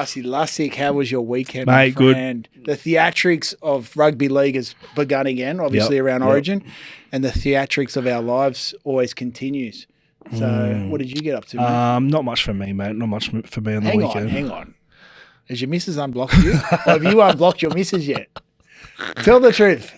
Darcy Lussick, how was your weekend, Mate, my friend? Good. The theatrics of rugby league has begun again, obviously around Origin, and the theatrics of our lives always continues. So what did you get up to, mate? Not much for me, mate. Not much for me on the weekend. Hang on. Has your missus unblocked you? Or have you unblocked your missus yet? Tell the truth.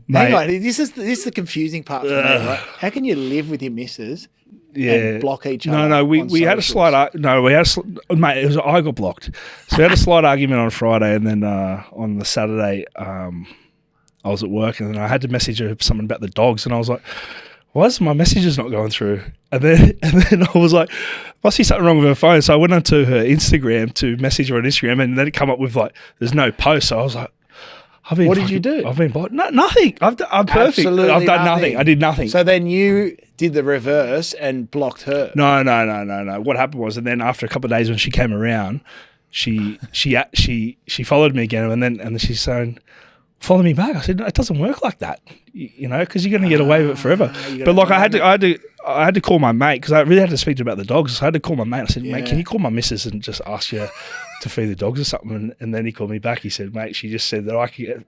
Mate. Hang on. This is the confusing part for me, right? How can you live with your missus and block each other? No, we had a slight mate, I got blocked. So we had a slight argument on Friday, and then on the Saturday, I was at work, and then I had to message her something about the dogs, and I was like, why is my messages not going through? And then I was like, must be something wrong with her phone. So I went onto her Instagram to message her on Instagram, and then it come up with like, there's no post. So I was like, what did you do? I've been blocked. No, nothing. I'm perfect. Absolutely I've done nothing. I did nothing. So then you did the reverse and blocked her. No. What happened was, and then after a couple of days when she came around, she followed me again, and then she's saying, follow me back. I said, no, it doesn't work like that, you know, because you're going to get away with it forever. But like I had to call my mate, because I really had to speak to her about the dogs. So I had to call my mate. I said, mate, can you call my missus and just ask you to feed the dogs or something? And then he called me back. He said, mate, she just said that I could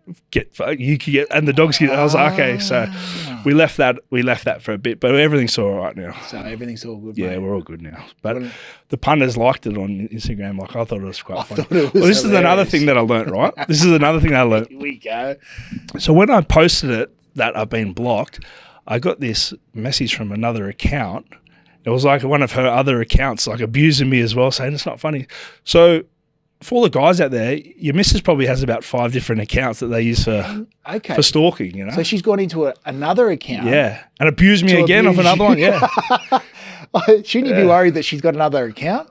you could get, and the dogs could. I was like, okay. So we left that for a bit, but everything's all right now. So everything's all good, Yeah, mate. we're all good now. But the punters liked it on Instagram. Like, I thought it was quite funny. This is another thing that I learned, right? This is another thing I learned. Here we go. So when I posted it that I've been blocked, I got this message from another account. It was like one of her other accounts, like abusing me as well, saying it's not funny. So for all the guys out there, your missus probably has about 5 different accounts that they use for stalking, you know? So she's gone into another account. Yeah. And abused me again off another one, yeah. Shouldn't you be worried that she's got another account?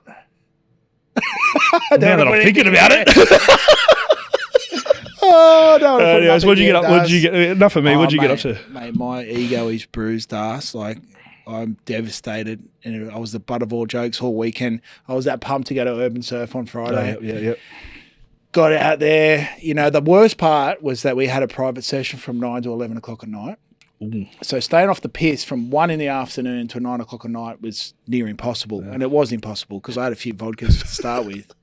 Now that I'm thinking about it. Oh, no. Anyways, what'd you get up? Enough of me. What'd you get up to? Mate, my ego is bruised ass. Like, I'm devastated. And I was the butt of all jokes all weekend. I was that pumped to go to Urban Surf on Friday. Yeah. Got out there. You know, the worst part was that we had a private session from 9 to 11 o'clock at night. Ooh. So staying off the piss from 1 in the afternoon to 9 o'clock at night was near impossible. Yeah. And it was impossible because I had a few vodkas to start with.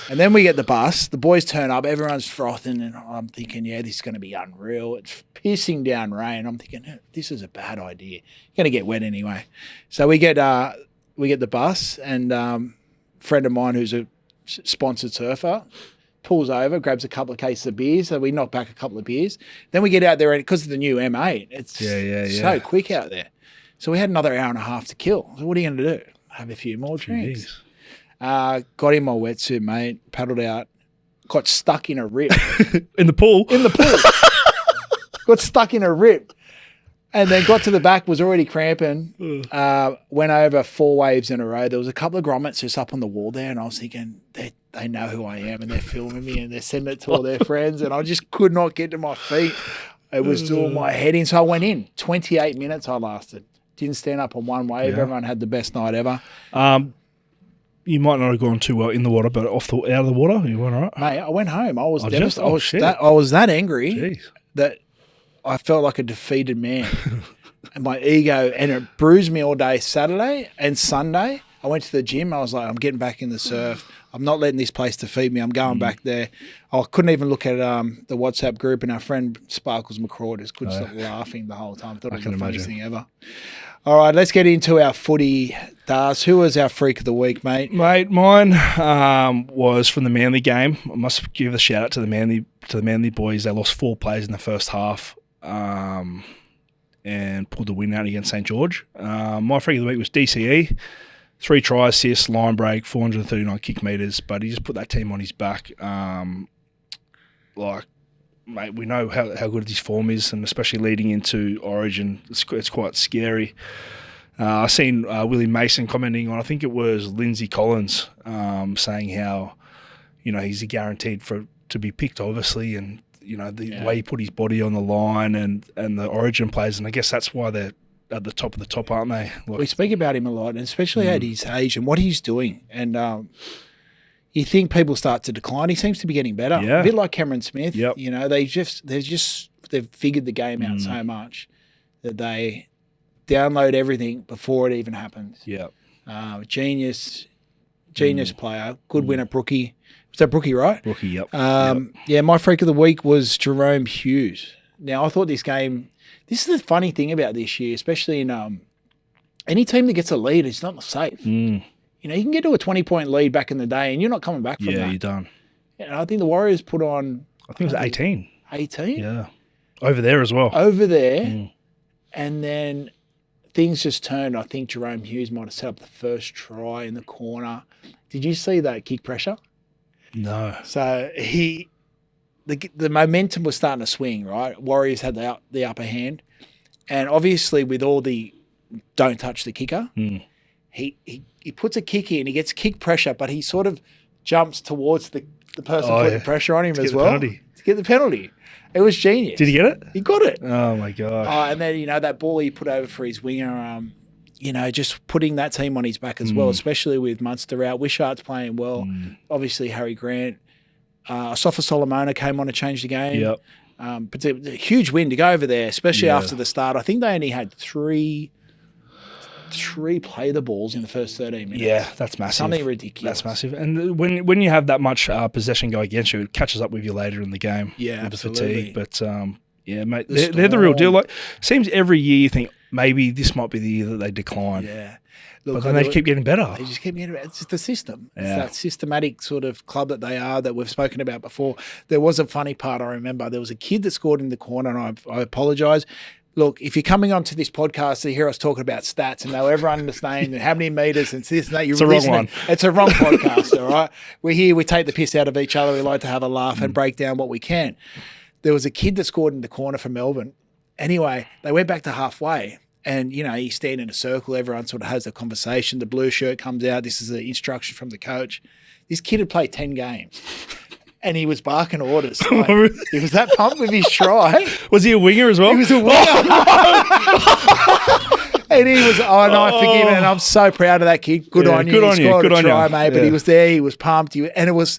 And then we get the bus. The boys turn up. Everyone's frothing. And I'm thinking, yeah, this is going to be unreal. It's pissing down rain. I'm thinking, this is a bad idea. You're going to get wet anyway. So we get the bus, and a friend of mine who's a sponsored surfer pulls over, grabs a couple of cases of beers. So we knock back a couple of beers. Then we get out there, and because of the new M8, it's so quick out there. So we had another hour and a half to kill. So what are you going to do? Have a few more drinks. Jeez. Got in my wetsuit, mate, paddled out, got stuck in a rip. In the pool? In the pool. Got stuck in a rip. And then got to the back, was already cramping, went over 4 waves in a row. There was a couple of grommets just up on the wall there, and I was thinking, they know who I am, and they're filming me, and they're sending it to all their friends, and I just could not get to my feet. It was doing my head in, so I went in. 28 minutes I lasted. Didn't stand up on one wave. Yeah. Everyone had the best night ever. You might not have gone too well in the water, but out of the water, you went all right? Mate, I went home. I was devastated. I was that angry that I felt like a defeated man. And my ego, and it bruised me all day Saturday and Sunday. I went to the gym. I was like, I'm getting back in the surf. I'm not letting this place defeat me. I'm going back there. I couldn't even look at the WhatsApp group, and our friend Sparkles McCraw just couldn't stop laughing the whole time. Thought it was the funniest thing ever. All right, let's get into our footy. Dars, who was our freak of the week, mate? Mate, mine was from the Manly game. I must give a shout out to the Manly boys. They lost 4 players in the first half and pulled the win out against St. George. My freak of the week was DCE. 3 tries, assists, line break, 439 kick metres, but he just put that team on his back. Mate, we know how good his form is, and especially leading into Origin, it's quite scary. I seen Willie Mason commenting on, I think it was Lindsay Collins, saying how, you know, he's guaranteed to be picked, obviously, and you know the way he put his body on the line, and the Origin players, and I guess that's why they're at the top of the top, aren't they? We speak about him a lot, and especially at his age and what he's doing, and you think people start to decline. He seems to be getting better. A bit like Cameron Smith. Yep. You know, they've figured the game out so much that they download everything before it even happens. Yeah. Genius. Genius player. Good winner, Brookie. Was that Brookie, right? Rookie, yep. Yeah, my freak of the week was Jerome Hughes. Now, I thought this game, this is the funny thing about this year, especially in any team that gets a lead, it's not safe. You know, you can get to a 20-point lead back in the day and you're not coming back from that. Yeah, you're done. And I think the Warriors put on... I think it was 18. 18? Yeah. Over there as well. Over there. And then things just turned. I think Jerome Hughes might have set up the first try in the corner. Did you see that kick pressure? No. So the momentum was starting to swing, right? Warriors had the upper hand. And obviously with all the don't touch the kicker, he puts a kick in, he gets kick pressure, but he sort of jumps towards the person putting pressure on him as well. To get the penalty. It was genius. Did he get it? He got it. Oh, my gosh. And then, you know, that ball he put over for his winger, you know, just putting that team on his back as well, especially with Munster out. Wishart's playing well. Obviously, Harry Grant. Sofa Solomona came on to change the game. Yep. But it's a huge win to go over there, especially after the start. I think they only had three play the balls in the first 13 minutes. Yeah, that's massive. Something ridiculous. That's massive. And when you have that much possession go against you, it catches up with you later in the game. Yeah, with absolutely. The fatigue. But, yeah, mate, they're the real deal. Like, seems every year you think maybe this might be the year that they decline. Yeah. Look, but then they keep getting better. They just keep getting better. It's just the system. Yeah. It's that systematic sort of club that they are that we've spoken about before. There was a funny part I remember. There was a kid that scored in the corner, and I apologise. Look, if you're coming onto this podcast to hear us talking about stats and know everyone understand how many meters and this and that, it's a wrong one. It's a wrong podcast, all right? We're here, we take the piss out of each other. We like to have a laugh and break down what we can. There was a kid that scored in the corner for Melbourne. Anyway, they went back to halfway and, you know, you stand in a circle. Everyone sort of has a conversation. The blue shirt comes out. This is the instruction from the coach. This kid had played 10 games. And he was barking orders. Like, he was that pumped with his try. Was he a winger as well? He was a winger. And he was, I forgive him. And I'm so proud of that kid. Good on you. Good on you. Good on you. Mate. But he was there. He was pumped. And it was,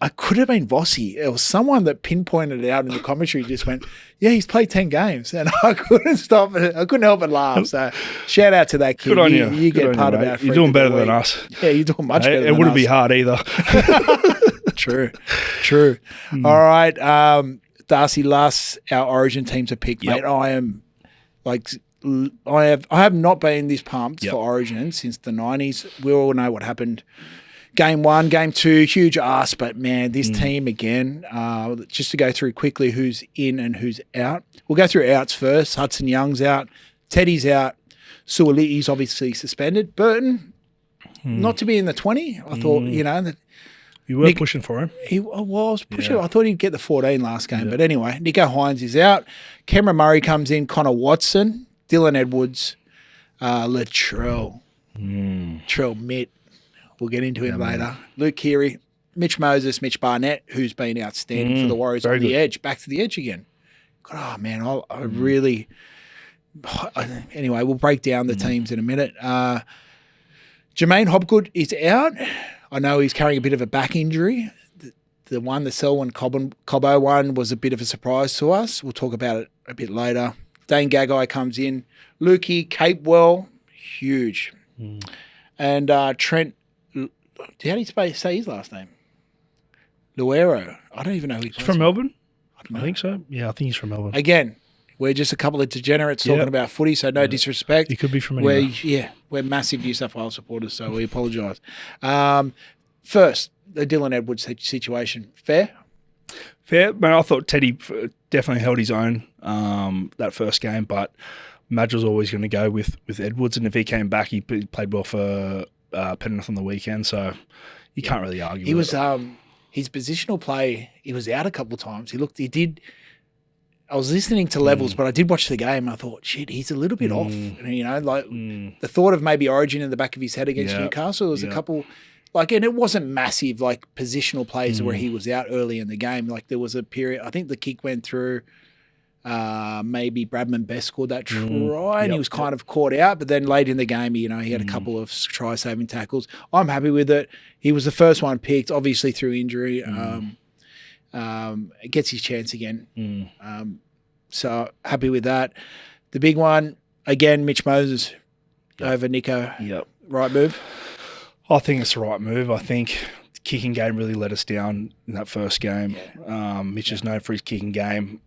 I could have been Vossi. It was someone that pinpointed it out in the commentary. Just went, yeah, he's played 10 games. And I couldn't stop it. I couldn't help but laugh. So shout out to that kid. Good on you. You get part of our You're doing better than us. Yeah, you're doing much better than us. It wouldn't be hard either. True. All right. Darcy, our Origin team to pick, mate. I am like, I have not been this pumped for Origin since the 90s. We all know what happened. Game 1, Game 2, huge ask, but man, this team again, just to go through quickly who's in and who's out. We'll go through outs first. Hudson Young's out. Teddy's out. Suoli'i's obviously suspended. Burton, not to be in the 20. I thought, you know, you were pushing for him. I was pushing. I thought he'd get the 14 last game. But anyway, Nico Hines is out. Cameron Murray comes in. Connor Watson. Dylan Edwards. Latrell. Latrell Mitt. We'll get into him later. Luke Keary. Mitch Moses. Mitch Barnett, who's been outstanding for the Warriors on the edge. Back to the edge again. God, oh, man, I really... Anyway, we'll break down the teams in a minute. Jermaine Hopgood is out. I know he's carrying a bit of a back injury. The one, the Selwyn Cobbo one, was a bit of a surprise to us. We'll talk about it a bit later. Dane Gagai comes in. Lukey, Capewell, huge. And Trent, how do you say his last name? Luero. I don't even know who he's from Melbourne? I think so. Yeah, I think he's from Melbourne. Again, we're just a couple of degenerates talking about footy, so no disrespect. He could be from anywhere. We're massive New South Wales supporters, so we apologise. First, the Dylan Edwards situation. Fair? Fair. Man, I thought Teddy definitely held his own that first game, but Madge was always going to go with Edwards, and if he came back, he played well for Penrith on the weekend, so you can't really argue he with it. His positional play, he was out a couple of times. I was listening to levels, but I did watch the game. And I thought, shit, he's a little bit off. And, you know, like the thought of maybe Origin in the back of his head against Newcastle. There was a couple, and it wasn't massive, like positional plays where he was out early in the game. Like there was a period, I think the kick went through. Maybe Bradman Best scored that try, and he was kind of caught out. But then late in the game, he had a couple of try-saving tackles. I'm happy with it. He was the first one picked, obviously through injury. It gets his chance again. So happy with that. The big one, again, Mitch Moses over Nico. Yep. Right move? I think it's the right move. I think the kicking game really let us down in that first game. Yeah. Mitch is known for his kicking game.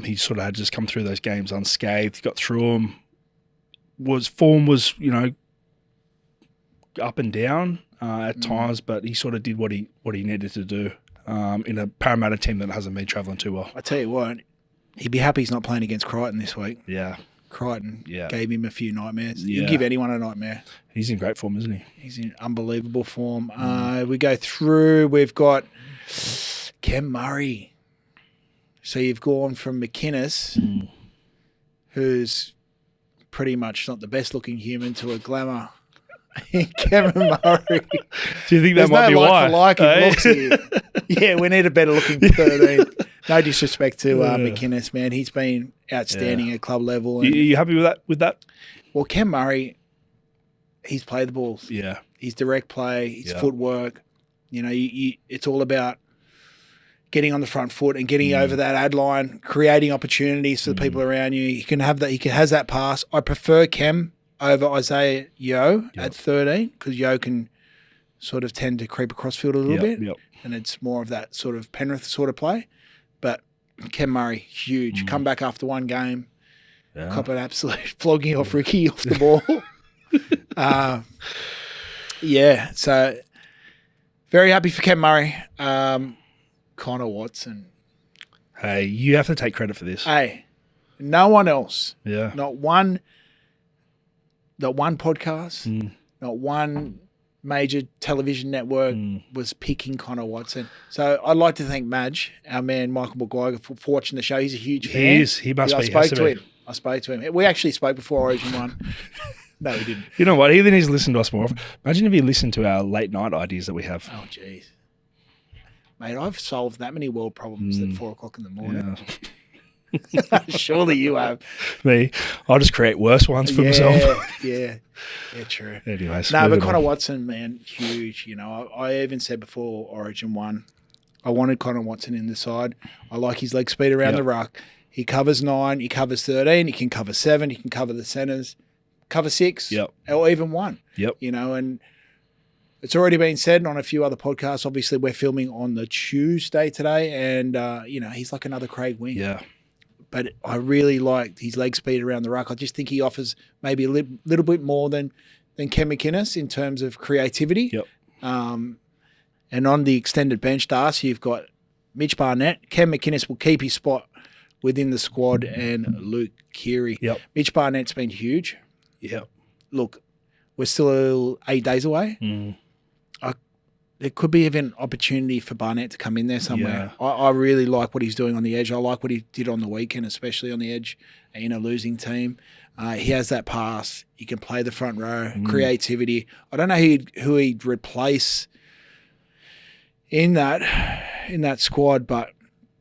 He sort of had just come through those games unscathed. He got through them. Form was, up and down at times, but he sort of did what he needed to do in a Parramatta team that hasn't been travelling too well. I tell you what, he'd be happy he's not playing against Crichton this week. Yeah. Crichton gave him a few nightmares. Yeah. You give anyone a nightmare. He's in great form, isn't he? He's in unbelievable form. We go through. We've got Kem Murray. So you've gone from McInnes, who's pretty much not the best-looking human, to a glamour in Cameron Murray. Do you think that might be why? Like looks here. Yeah, we need a better-looking 13. No disrespect to McInnes, man. He's been outstanding at club level. And you happy with that? Well, Kem Murray, he's played the balls. Yeah. His direct play, his footwork. It's all about getting on the front foot and getting over that ad line, creating opportunities for the people around you. He can have that. Has that pass. I prefer Kem over Isaiah Yeo at 13 because Yeo can sort of tend to creep across field a little bit, and it's more of that sort of Penrith sort of play. But Kem Murray, huge. Come back after one game, cop an absolute flogging off Ricky off the ball. So very happy for Kem Murray. Connor Watson. Hey, you have to take credit for this. Hey, no one else. Yeah. Not one podcast, not one major television network was picking Connor Watson. So I'd like to thank Madge, our man Michael McGuire, for watching the show. He's a huge fan. He is. He must be. I spoke to him. We actually spoke before Origin 1. No, we didn't. You know what? He needs to listen to us more. Imagine if he listened to our late night ideas that we have. Oh, jeez. Mate, I've solved that many world problems at 4 o'clock in the morning. Yeah. Surely you have. Me, I'll just create worse ones for myself. Yeah, true. Anyways. No, but Connor Watson, man, huge. I even said before Origin 1, I wanted Connor Watson in the side. I like his leg speed around the ruck. He covers 9, he covers 13, he can cover 7, he can cover the centres, cover 6, or even 1. Yep. And it's already been said on a few other podcasts. Obviously, we're filming on the Tuesday today, and, he's like another Craig Wing. Yeah. But I really liked his leg speed around the ruck. I just think he offers maybe a little bit more than Ken McInnes in terms of creativity. Yep. And on the extended bench, Darcy, you've got Mitch Barnett. Ken McInnes will keep his spot within the squad, and Luke Keary. Yep. Mitch Barnett's been huge. Yep. Look, we're still 8 days away. There could be even an opportunity for Barnett to come in there somewhere. Yeah. I really like what he's doing on the edge. I like what he did on the weekend, especially on the edge in a losing team. He has that pass. He can play the front row, creativity. I don't know who he'd replace in that squad, but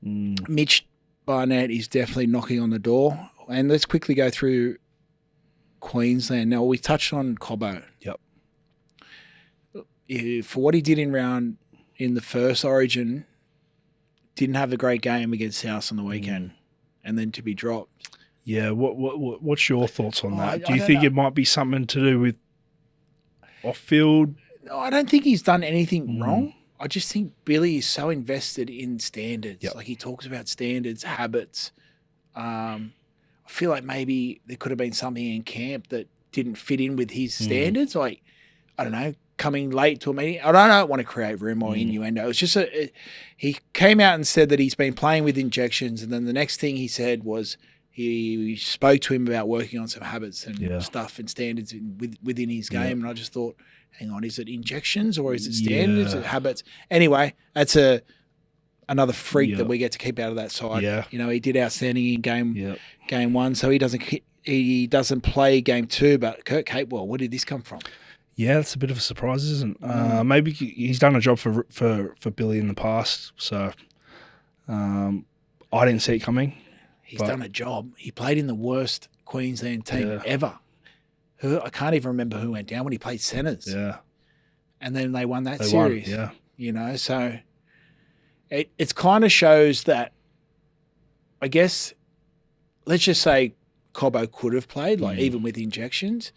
Mitch Barnett is definitely knocking on the door. And let's quickly go through Queensland. Now, we touched on Cobbo. Yep. For what he did in the first Origin, didn't have a great game against South on the weekend, and then to be dropped. Yeah, what's your thoughts on that? Do you think it might be something to do with off-field? No, I don't think he's done anything wrong. I just think Billy is so invested in standards. Like he talks about standards, habits. I feel like maybe there could have been something in camp that didn't fit in with his standards. Like, I don't know, coming late to a meeting. I don't want to create rumor or innuendo. It's just he came out and said that he's been playing with injections, and then the next thing he said was he spoke to him about working on some habits and stuff and standards within his game. And I just thought, hang on, is it injections or is it standards or habits? Anyway, that's another freak that we get to keep out of that side. Yeah. He did outstanding in game 1, so he doesn't play game 2. But Kurt Capewell, where did this come from? Yeah, it's a bit of a surprise, isn't it? Maybe he's done a job for Billy in the past, so I didn't see it coming. He's done a job. He played in the worst Queensland team ever. I can't even remember who went down when he played centres. Yeah. And then they won that series. Yeah. So it kind of shows that, I guess, let's just say Cobbo could have played, like even with injections.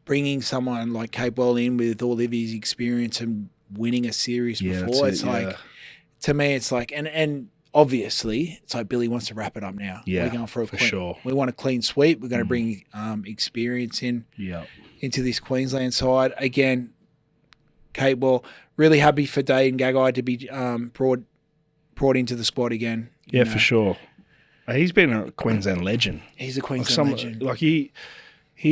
bringing someone like Capewell in with all of his experience and winning a series before, it's like, to me, it's like, and obviously, it's like Billy wants to wrap it up now. Yeah, we're going for clean, sure. We want a clean sweep. We're going to bring experience into this Queensland side again. Capewell, really happy for Dane Gagai to be brought into the squad again. Yeah, for sure. He's been a Queensland legend. He's a Queensland legend. Like he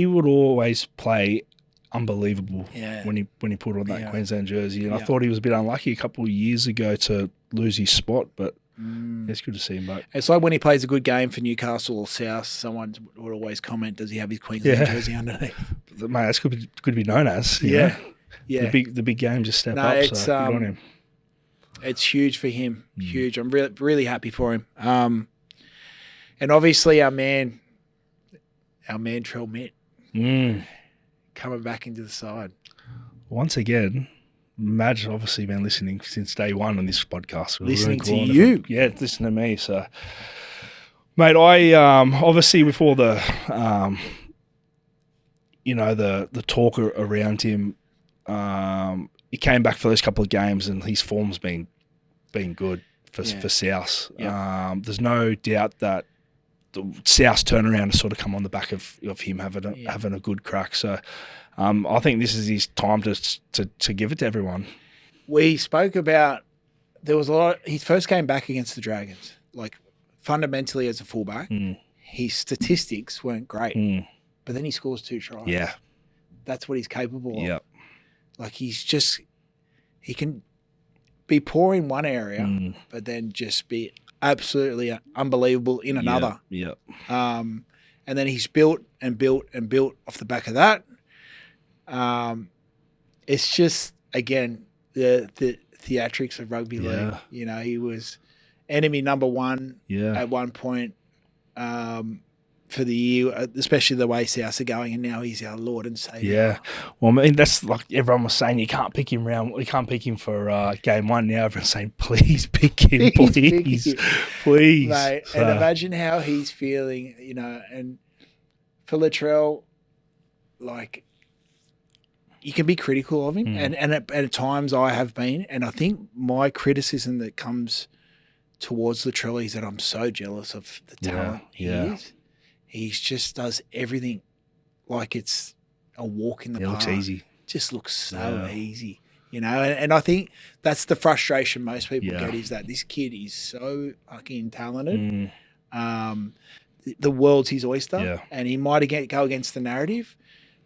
would always play unbelievable when he put on that Queensland jersey. And I thought he was a bit unlucky a couple of years ago to lose his spot, but it's good to see him back. It's like when he plays a good game for Newcastle or South, someone would always comment, does he have his Queensland jersey underneath? Mate, that's good to be known as. You know? Yeah. The big game just step up. It's, so good on him. It's huge for him. Huge. I'm really happy for him. And obviously our man Latrell Mitchell coming back into the side. Once again, Madge obviously been listening since day one on this podcast. Listening to you. Listen to me. So, mate, I obviously with all the the talk around him, he came back for those couple of games and his form's been good for South. Yep. There's no doubt that the South's turnaround has sort of come on the back of him having a good crack. So I think this is his time to give it to everyone. We spoke about there was a lot. He first came back against the Dragons, like fundamentally as a fullback. His statistics weren't great, but then he scores 2 tries. Yeah, that's what he's capable of. Yeah, like he can be poor in one area, but then just be absolutely unbelievable in another. Yeah. And then he's built and built and built off the back of that. It's just, again, the theatrics of rugby league. You know, he was enemy number one at one point for the year, especially the way South are going, and now he's our Lord and Saviour. Yeah. Well, I mean, that's like everyone was saying, you can't pick him for game one. Now everyone's saying, please pick him, please. Mate, and imagine how he's feeling, you know, and for Latrell, like, you can be critical of him, and at times I have been, and I think my criticism that comes towards Latrell is that I'm so jealous of the talent he is. He just does everything like it's a walk in the park. It looks easy. Just looks so easy, you know. And I think that's the frustration most people get, is that this kid is so fucking talented. The world's his oyster, and he might go against the narrative,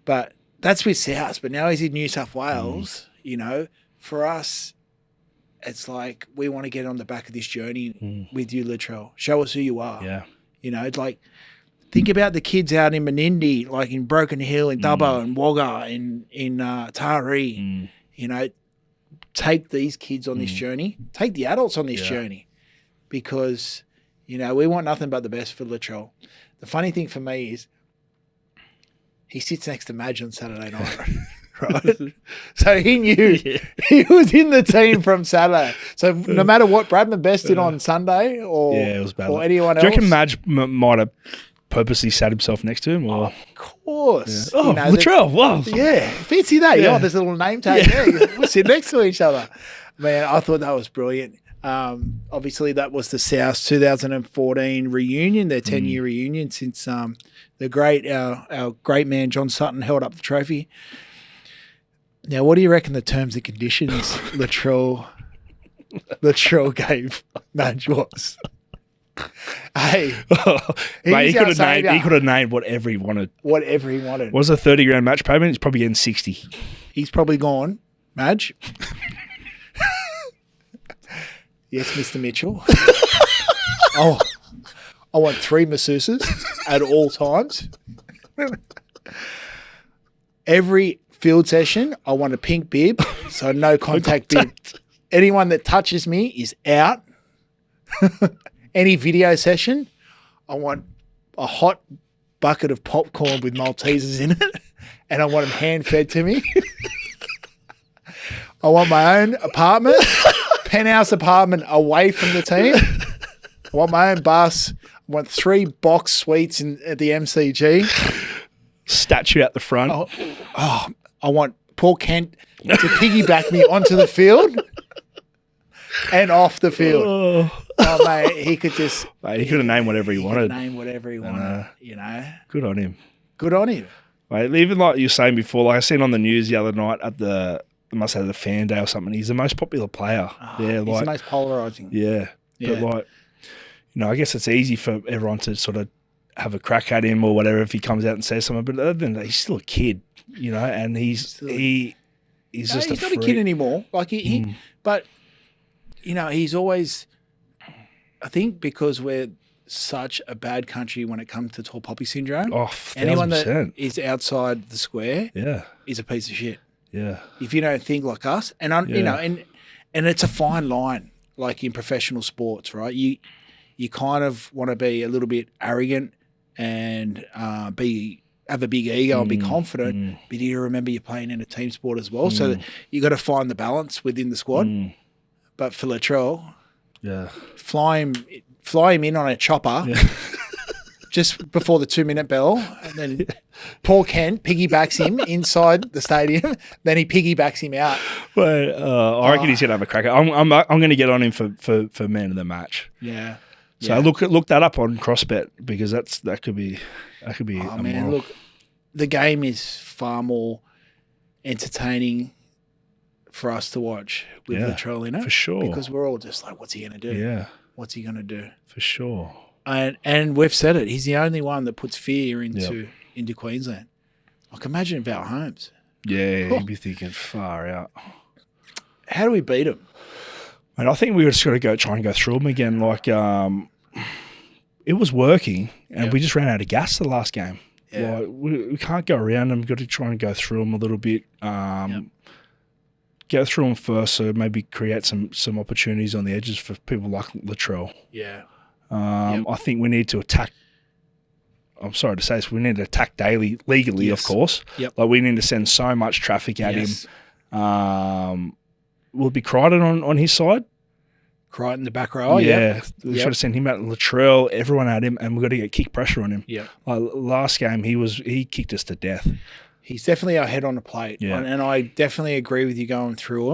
but that's with South. But now he's in New South Wales, you know. For us, it's like we want to get on the back of this journey with you, Latrell. Show us who you are. Yeah. You know, it's like, think about the kids out in Menindee, like in Broken Hill, in Dubbo, and Wagga, in Taree. You know, take these kids on this journey. Take the adults on this journey, because, you know, we want nothing but the best for Latrell. The funny thing for me is he sits next to Madge on Saturday night, right? So he knew he was in the team from Saturday. So no matter what Bradman Best did on Sunday it was bad. Or anyone else. Do you reckon Madge might have purposely sat himself next to him? Or? Of course. Yeah. Oh, Latrell, wow. Yeah. Fancy that. Yeah. There's a little name tag there. We'll sit next to each other. Man, I thought that was brilliant. Obviously, that was the South's 2014 reunion, their 10-year reunion since our great man John Sutton held up the trophy. Now, what do you reckon the terms and conditions Latrell gave Madge was? Hey, mate, he could have named whatever he wanted. Whatever he wanted. Was a 30 grand match payment? He's probably getting 60. He's probably gone, Madge. Yes, Mr. Mitchell. I want 3 masseuses at all times. Every field session, I want a pink bib, so no contact bib. Anyone that touches me is out. Any video session, I want a hot bucket of popcorn with Maltesers in it, and I want them hand-fed to me. I want my own apartment, penthouse apartment away from the team. I want my own bus. I want 3 box suites at the MCG. statue out the front. I want Paul Kent to piggyback me onto the field and off the field. Oh, mate, he could just... Mate, he could have named whatever he wanted. Name whatever he wanted, you know. Good on him. Good on him. Mate, even like you were saying before, like I seen on the news the other night at the fan day or something, he's the most popular player. He's the most polarising. Yeah. But like, you know, I guess it's easy for everyone to sort of have a crack at him or whatever if he comes out and says something. But other than that, he's still a kid, you know, and he's just he's a not a kid anymore. Like but you know, he's always. I think because we're such a bad country when it comes to tall poppy syndrome. Oh, anyone that is outside the square, is a piece of shit. Yeah. If you don't think like us, and you know, and it's a fine line, like in professional sports, right? You kind of want to be a little bit arrogant and have a big ego and be confident, but you remember you're playing in a team sport as well. So you got to find the balance within the squad. But for Latrell, fly him in on a chopper just before the 2-minute bell, and then Paul Kent piggybacks him inside the stadium. Then he piggybacks him out. Well, I reckon he's gonna have a cracker. I'm going to get on him for man of the match. Yeah. So look that up on CrossBet because that could be. Oh man, look, the game is far more entertaining for us to watch with Latrell in it, for sure. Because we're all just like, what's he going to do? Yeah, what's he going to do? For sure. And we've said it. He's the only one that puts fear into Queensland. Like imagine Val Holmes. Yeah, he'd be thinking far out. How do we beat him? And I think we just got to try and go through them again. Like it was working, and we just ran out of gas the last game. Yeah. Like, we can't go around them. We've got to try and go through them a little bit. Go through them first, so maybe create some opportunities on the edges for people like Latrell. Yeah. I think we need to attack. I'm sorry to say this, we need to attack Daly legally, of course. Yep. Like we need to send so much traffic at him. Will it be Crichton on his side? Crichton, the back row. Yeah. We should have sent him at Latrell, everyone at him, and we've got to get kick pressure on him. Yeah. Like last game, he kicked us to death. He's definitely our head on the plate. Yeah. And I definitely agree with you going through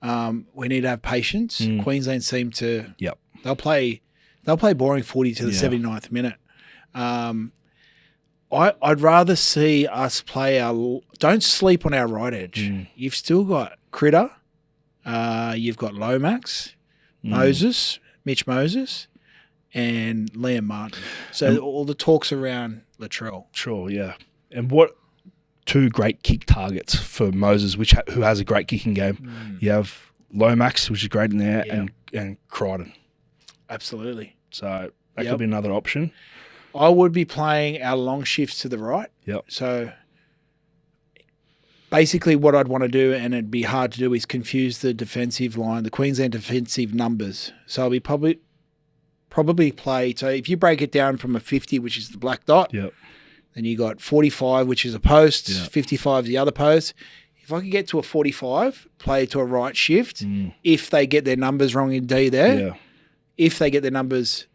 them. We need to have patience. Queensland seem to they'll play boring footy to the 79th minute. I'd rather see us play don't sleep on our right edge. You've still got Critter, you've got Lomax, Mitch Moses, and Liam Martin. So all the talks around Latrell. Sure, yeah. And what two great kick targets for Moses, who has a great kicking game. You have Lomax, which is great in there, and Crichton. Absolutely. So that could be another option. I would be playing our long shifts to the right. Yep. So basically what I'd want to do, and it'd be hard to do, is confuse the defensive line, the Queensland defensive numbers. So I'll be probably play. So if you break it down from a 50, which is the black dot, then you got 45, which is a post, 55 is the other post. If I could get to a 45, play to a right shift, if they get their numbers wrong in D there, if they get their numbers,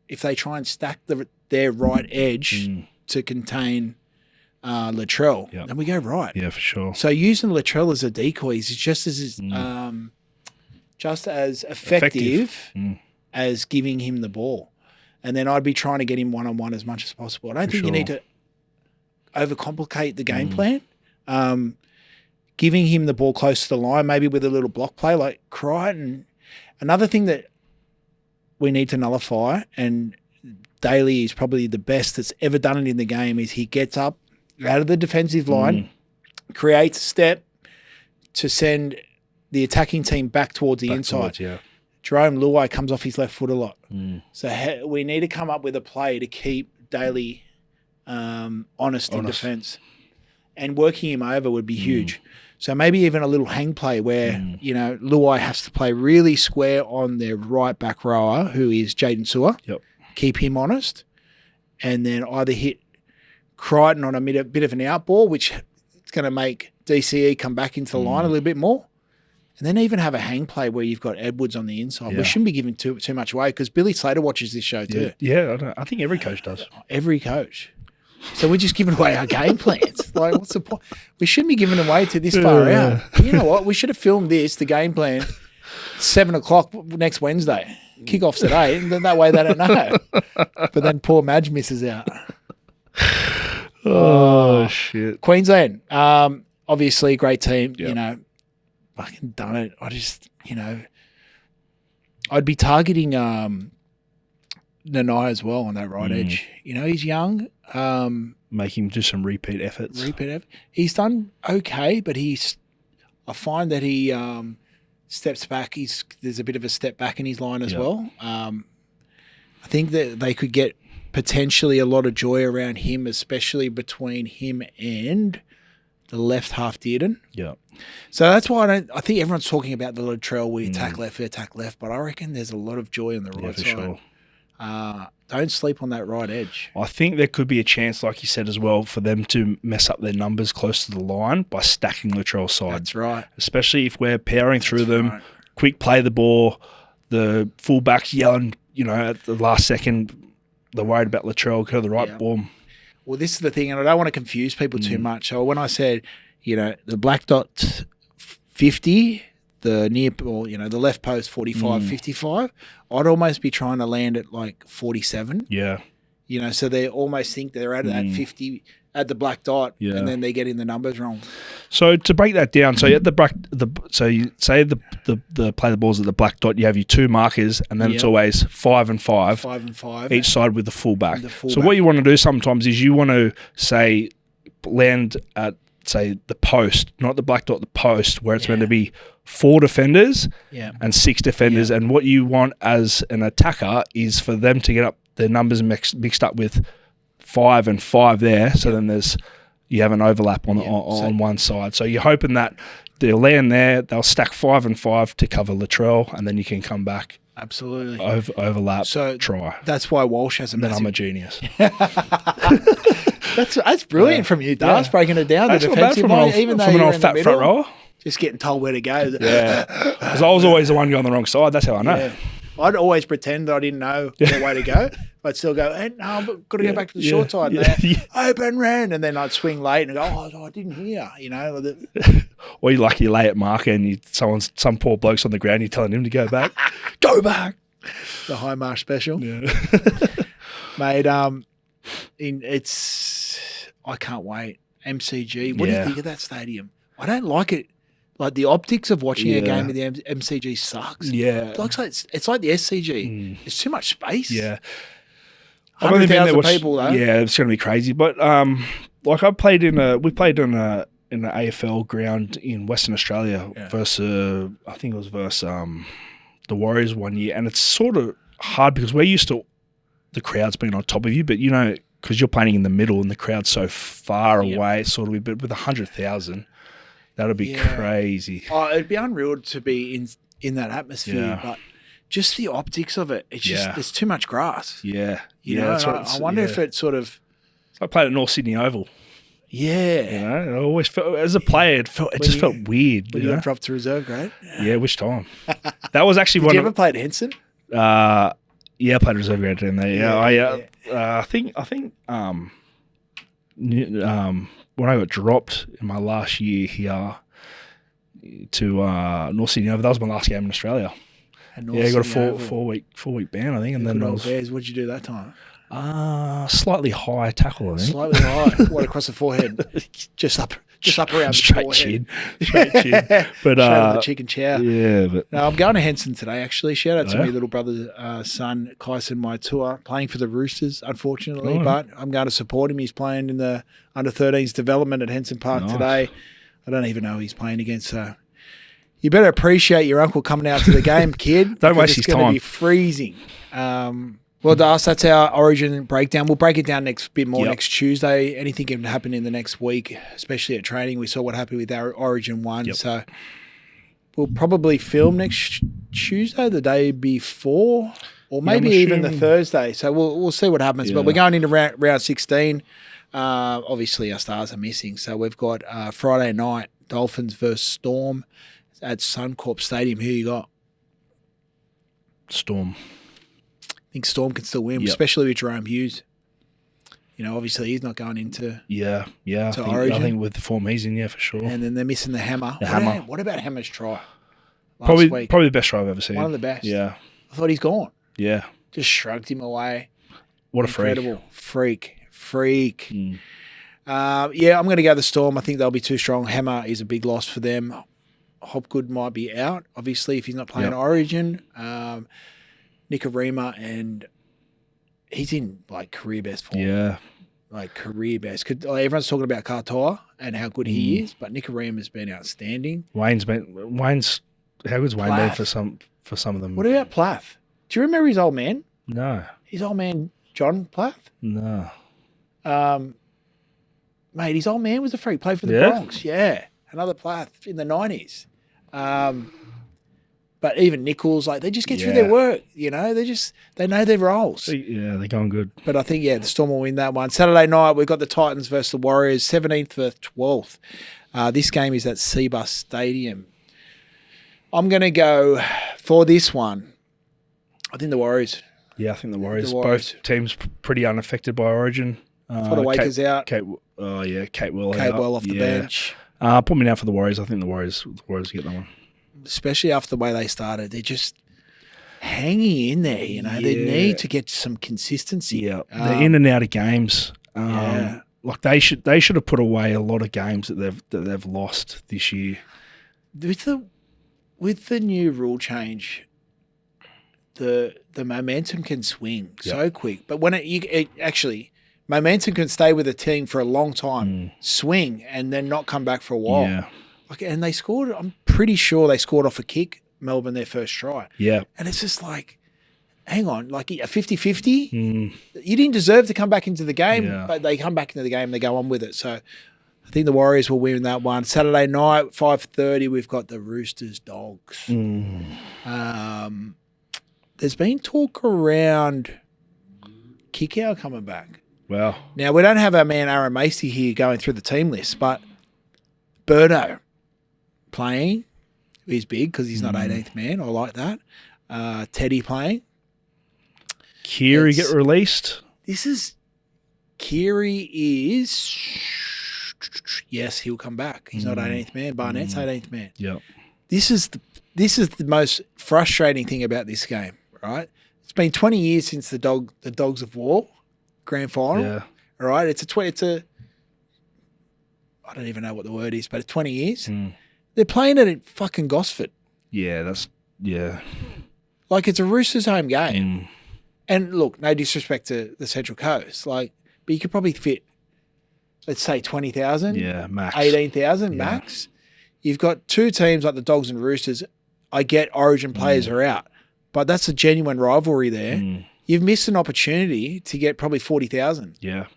if they try and stack their right edge to contain Latrell, then we go right. Yeah, for sure. So using Latrell as a decoy is just as effective as giving him the ball. And then I'd be trying to get him one-on-one as much as possible. I don't think you need to overcomplicate the game plan. Giving him the ball close to the line, maybe with a little block play like Crichton. Another thing that we need to nullify, and Daly is probably the best that's ever done it in the game, is he gets up out of the defensive line, creates a step to send the attacking team back towards the inside. Jerome Luai comes off his left foot a lot. So we need to come up with a play to keep Daly honest in defence. And working him over would be huge. So maybe even a little hang play where, Luai has to play really square on their right back rower, who is Jaden Sewer. Keep him honest. And then either hit Crichton on a bit of an out ball, which is going to make DCE come back into the line a little bit more. And then even have a hang play where you've got Edwards on the inside. We shouldn't be giving too much away because Billy Slater watches this show too. Yeah, I think every coach does. Every coach. So we're just giving away our game plans. Like, what's the point? We shouldn't be giving away to this far out. You know what? We should have filmed the game plan, 7 o'clock next Wednesday. Kickoffs at 8, and then that way they don't know. But then poor Madge misses out. Oh, shit. Queensland, obviously a great team. Yep. You know, fucking done it. I just, you know, I'd be targeting Nanai as well on that right edge. You know, he's young. Make him do some repeat efforts. He's done okay, but I find that he steps back. There's a bit of a step back in his line as well. I think that they could get potentially a lot of joy around him, especially between him and the left half Dearden. Yeah. So that's why I think everyone's talking about the Latrell, we attack left, but I reckon there's a lot of joy on the right for side. Sure. Don't sleep on that right edge. I think there could be a chance, like you said as well, for them to mess up their numbers close to the line by stacking Latrell's side. That's right. Especially if we're powering through them, quick play the ball, the fullbacks yelling, you know, at the last second, they're worried about Latrell, go to the right, boom. Well, this is the thing, and I don't want to confuse people too much. So when I said, you know, the black dot 50, the near, or, you know, the left post 45, 55, I'd almost be trying to land at like 47. Yeah. You know, so they almost think they're at 50 at the black dot, and then they're getting the numbers wrong. So to break that down, so at so you say the play the balls at the black dot, you have your two markers, and then it's always 5 and 5. 5 and 5. Each side with the fullback. So what you want to do sometimes is you want to say land at say the post, not the black dot, the post, where it's meant to be 4 defenders and 6 defenders. And what you want as an attacker is for them to get up their numbers mixed up with 5 and 5 there. So then you have an overlap on one side. So you're hoping that they'll land there, they'll stack 5 and 5 to cover Latrell, and then you can come back. Absolutely. Overlap, try. That's why Walsh has a massive... Then I'm a genius. That's brilliant from you, Darcy, breaking it down. That's The defensive line, even though from an you're old in the fat middle, front rower. just getting told where to go. Yeah, because I was always the one going the wrong side. That's how I know. Yeah. I'd always pretend that I didn't know what way to go. I'd still go, hey, no, I've got to go back to the short side. Open ran, and then I'd swing late and go, oh, I didn't hear, you know. Or you lucky you lay at marker and some poor bloke's on the ground, you're telling him to go back. Go back. The High Marsh special. Yeah. Mate, I can't wait. MCG. What do you think of that stadium? I don't like it. Like the optics of watching a game in the MCG sucks. Yeah. It's like the SCG. It's too much space. Yeah. 100,000 people though. Yeah, it's going to be crazy. But like we played in an AFL ground in Western Australia versus I think it was versus the Warriors one year, and it's sort of hard because we're used to the crowds being on top of you, but you know, because you're playing in the middle and the crowd's so far away, sort of. But with 100,000, that would be crazy. Oh, it'd be unreal to be in that atmosphere, but just the optics of it, it's just there's too much grass. Yeah, you know. I wonder if it sort of. So I played at North Sydney Oval. Yeah, you know, I always felt as a player, it just felt weird. When you got dropped to reserve grade. Yeah, which time? That was actually Did you ever play at Henson? Yeah, I played reserve grade in there. I think when I got dropped in my last year here to North Sydney Oval, that was my last game in Australia. I got a four week ban, I think, and then what did you do that time? Slightly high tackle, I think. Slightly high. What, across the forehead? Just up around straight the forehead. Straight chin. But shout out to the chicken chow. Yeah, but no, I'm going to Henson today. Actually, shout out to my little brother's son, Kyson Maitua, playing for the Roosters, unfortunately. But I'm going to support him. He's playing in the under-13s development at Henson Park today. I don't even know who he's playing against. So you better appreciate your uncle coming out to the game, kid. Don't waste his time. It's going to be freezing. Well, Das, that's our Origin breakdown. We'll break it down next Tuesday. Anything can happen in the next week, especially at training. We saw what happened with our Origin 1. So we'll probably film next Tuesday, the day before, or maybe even the Thursday. So we'll see what happens. But we're going into round 16. Obviously, our stars are missing. So we've got Friday night, Dolphins versus Storm at Suncorp Stadium. Who you got? Storm. I think Storm can still win, especially with Jerome Hughes. obviously he's not going into. Yeah. I Origin. think with the form he's in, yeah, for sure. And then they're missing the hammer. Hammer. What about Hammer's try? Probably Week? the best try I've ever seen. One of the best. Yeah. I thought he's gone. Yeah. Just shrugged him away. What a Incredible. Freak. Mm. I'm going to go the Storm. I think they'll be too strong. Hammer is a big loss for them. Hopgood might be out, obviously, if he's not playing Origin. Nicarima, and he's in, career best form. Yeah. Career best. Everyone's talking about Katoa and how good he is, but Nicarima has been outstanding. How good's Wayne been for some of them? What about Plath? Do you remember his old man? No. His old man, John Plath? No. Mate, his old man was a freak. Played for the Bronx. Yeah. Another Plath in the 90s. But even Nichols, they just get through their work, they know their roles. Yeah, they're going good. But I think, the Storm will win that one. Saturday night, we've got the Titans versus the Warriors, 17th versus 12th. This game is at Seabus Stadium. I'm going to go for this one. I think the Warriors. Yeah, I think the Warriors. Both teams pretty unaffected by Origin. For the Wakers out. Kate Well. Kate Well off the bench. Put me down for the Warriors. I think the Warriors get that one. Especially after the way they started. They're just hanging in there, They need to get some consistency. Yeah, they're in and out of games. They should have put away a lot of games that they've lost this year. With the new rule change, the momentum can swing so quick. But when it actually momentum can stay with a team for a long time, swing, and then not come back for a while. Yeah. And they scored, I'm pretty sure they scored off a kick, Melbourne, their first try. Yeah. And it's just hang on, a 50-50? You didn't deserve to come back into the game, but they come back into the game and they go on with it. So I think the Warriors will win that one. Saturday night, 5:30, we've got the Roosters Dogs. There's been talk around Kikau coming back. Wow. Now, we don't have our man Aaron Macy here going through the team list, but Birdo playing is big because he's not 18th man. I like that. Teddy playing. Kiri get released. Kiri is, yes, he'll come back. He's not 18th man. Barnett's 18th man. Yep. This is the most frustrating thing about this game, right? It's been 20 years since the Dogs of War grand final. Yeah. All right. It's I don't even know what the word is, but it's 20 years. They're playing it at fucking Gosford. Yeah, It's a Roosters home game. And look, no disrespect to the Central Coast, but you could probably fit, let's say 20,000. Yeah, max. 18,000 max. You've got two teams like the Dogs and Roosters. I get Origin players are out, but that's a genuine rivalry there. You've missed an opportunity to get probably 40,000. Yeah.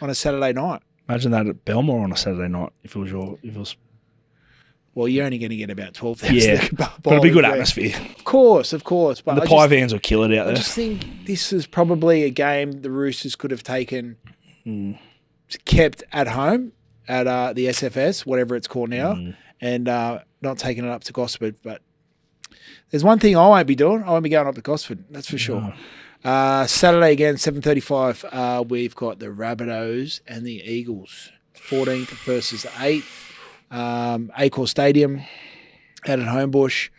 On a Saturday night. Imagine that at Belmore on a Saturday night if it was. Well, you're only going to get about 12,000. Yeah, but it'll be good atmosphere. Of course. But the Pie vans will kill it out there. I just think this is probably a game the Roosters could have taken, kept at home at the SFS, whatever it's called now, and not taking it up to Gosford. But there's one thing I won't be doing. I won't be going up to Gosford. That's for sure. Saturday again, 7:35. We've got the Rabbitohs and the Eagles, 14th versus 8th. Accor Stadium out at Homebush.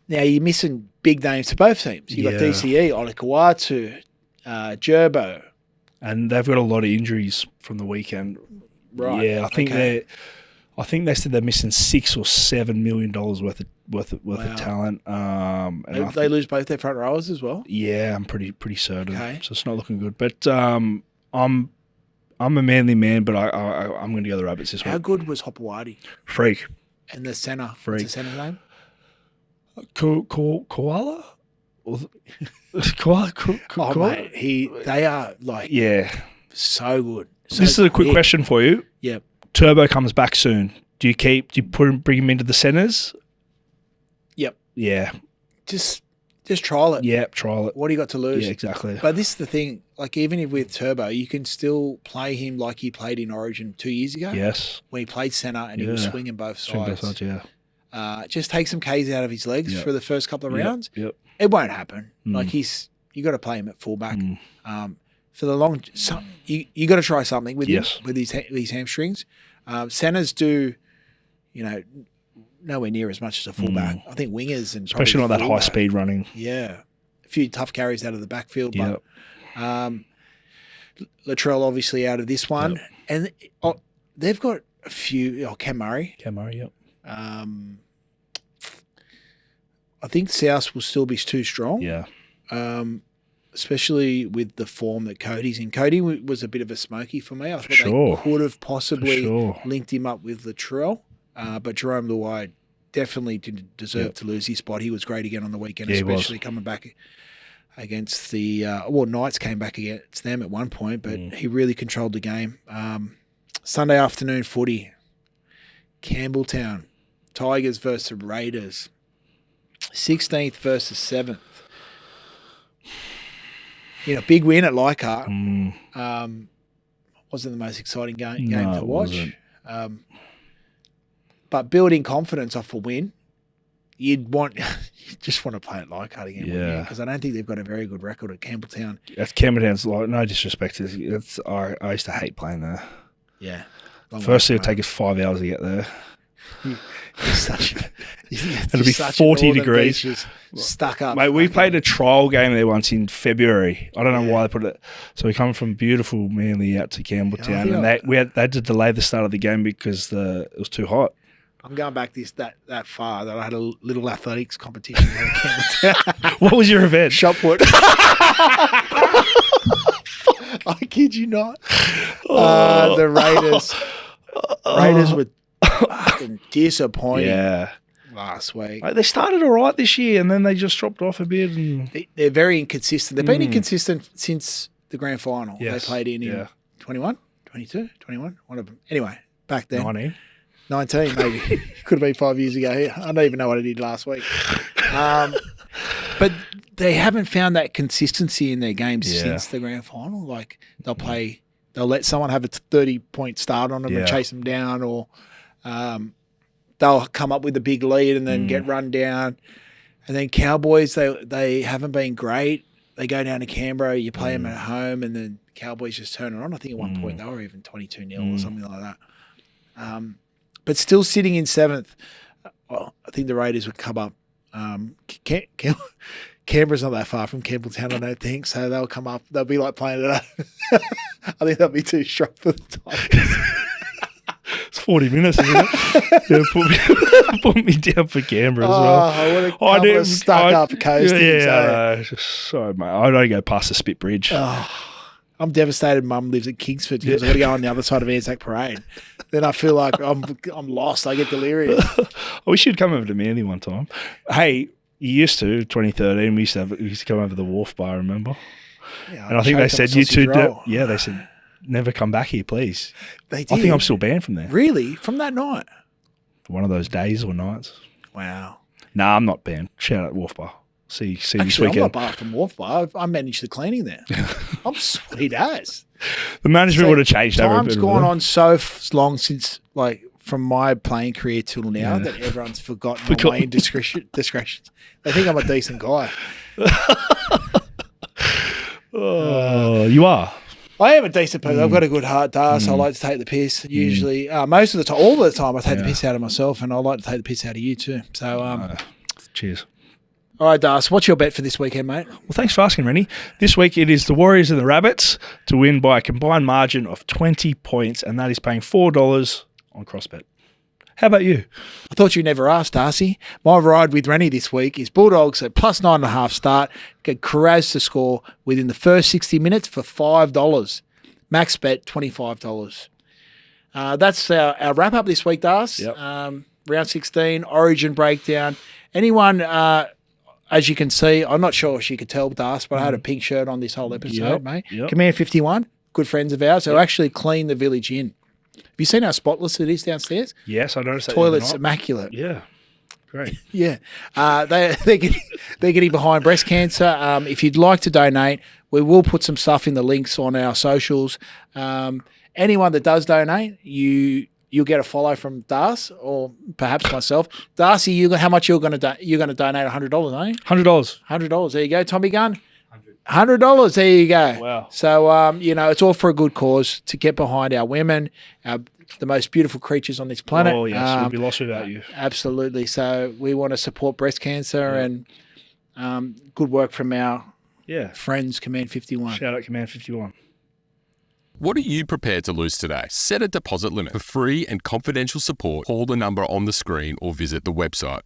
Now you're missing big names to both teams. You've got DCE, Olakawatu, Gerbo. And they've got a lot of injuries from the weekend. Right. Yeah, I think they said they're missing $6 or $7 million worth of talent. And they lose both their front rowers as well. Yeah, I'm pretty certain. Okay. So it's not looking good. But I'm a Manly man, but I'm going to go the Rabbits this week. How good was Hopewadi? Freak. And the centre. Freak. What's the centre name? Koala? Mate, they are so good. So this is a quick question for you. Yep. Turbo comes back soon. Do you bring him into the centres? Yep. Yeah. Just trial it. Yep, trial it. What do you got to lose? Yeah, exactly. But this is the thing. Even if with Turbo, you can still play him like he played in Origin 2 years ago. Yes. When he played centre and he was swinging both sides. Yeah. Just take some K's out of his legs for the first couple of rounds. Yep. It won't happen. He's you got to play him at fullback. For the long, you got to try something with him with these hamstrings. Centers do, nowhere near as much as a fullback. I think wingers and especially not that high speed running. Yeah, a few tough carries out of the backfield, but Latrell obviously out of this one, and they've got a few. Cam Murray. Yep. I think South will still be too strong. Yeah. Especially with the form that Cody's in. Cody was a bit of a smoky for me. I thought they could have possibly linked him up with Latrell, but Jerome Luai definitely didn't deserve to lose his spot. He was great again on the weekend, especially coming back against the Knights came back against them at one point, but he really controlled the game. Sunday afternoon footy, Campbelltown, Tigers versus the Raiders, 16th versus 7th. Big win at Leichhardt. Wasn't the most exciting game to watch. But building confidence off a win, you just want to play at Leichhardt again, because I don't think they've got a very good record at Campbelltown. That's Campbelltown's no disrespect. I used to hate playing there. Yeah. Firstly, it'd take us 5 hours to get there. It'll be 40 degrees. Stuck up. Mate, we played a trial game there once in February. I don't know why they put it. So we come from beautiful Manly out to Campbelltown, and they had to delay the start of the game because it was too hot. I'm going back that far that I had a little athletics competition at Campbelltown. What was your event? Shot put. I kid you not. The Raiders were fucking disappointing last week. Like, they started all right this year, and then they just dropped off a bit. And they're very inconsistent. They've been inconsistent since the grand final. They played in 21, 22, 21, one of them. Anyway, back then. 19 maybe. Could have been 5 years ago. I don't even know what I did last week. But they haven't found that consistency in their games since the grand final. Like, they'll let someone have a 30-point start on them and chase them down, or they'll come up with a big lead and then get run down. And then Cowboys, they haven't been great. They go down to Canberra, you play them at home, and then Cowboys just turn it on. I think at one point they were even 22-0 or something like that. But still sitting in 7th. Well, I think the Raiders would come up. Canberra's not that far from Campbelltown, I don't think. So they'll come up. They'll be like playing it up. I think they'll be too strong for the Tigers. It's 40 minutes, isn't it? Put me down for Canberra as well. I would have stuck up coasting. Sorry, mate. I don't go past the Spit Bridge. I'm devastated. Mum lives at Kingsford because I've got to go on the other side of Anzac Parade. Then I feel like I'm lost. I get delirious. We should come over to Manly one time. Hey, you used to 2013. We used to come over the Wharf Bar. Remember? Yeah, and I think they said you two. They said never come back here, please. They did. I think I'm still banned from there. Really? From that night? One of those days or nights. Wow. Nah, I'm not banned. Shout out Wharf Bar. See this weekend. I'm not barred from Wharf Bar. I manage the cleaning there. I'm sweet as. The management would have changed over a bit. Time's gone on so long since, like, from my playing career till now that everyone's forgotten my indiscretions. They think I'm a decent guy. You are. I am a decent person. I've got a good heart, Darcy. I like to take the piss. Usually, most of the time, all the time, I take the piss out of myself, and I like to take the piss out of you too. So, cheers. All right, Darcy, what's your bet for this weekend, mate? Well, thanks for asking, Reni. This week it is the Warriors and the Rabbits to win by a combined margin of 20 points, and that is paying $4 on CrossBet. How about you? I thought you never asked, Darcy. My ride with Reni this week is Bulldogs at plus 9.5 start. Get Carraz to score within the first 60 minutes for $5. Max bet, $25. That's our wrap-up this week, Darcy. Yep. Round 16, Origin breakdown. Anyone... as you can see, I'm not sure if you could tell, Darcy, but I had a pink shirt on this whole episode, mate. Yep. Command 51, good friends of ours, who actually cleaned the village in. Have you seen how spotless it is downstairs? Yes, I noticed that. Toilet's immaculate. Yeah, great. Yeah. They're getting behind breast cancer. If you'd like to donate, we will put some stuff in the links on our socials. Anyone that does donate, you'll get a follow from Darcy or perhaps myself. Darcy, how much you're going to donate? $100, aren't you? $100. $100. There you go. Tommy Gunn. $100. There you go. Wow. So, it's all for a good cause to get behind our women, the most beautiful creatures on this planet. Oh, yes. We'd be lost without you. Absolutely. So we want to support breast cancer and good work from our friends, Command 51. Shout out Command 51. What are you prepared to lose today? Set a deposit limit. For free and confidential support, call the number on the screen or visit the website.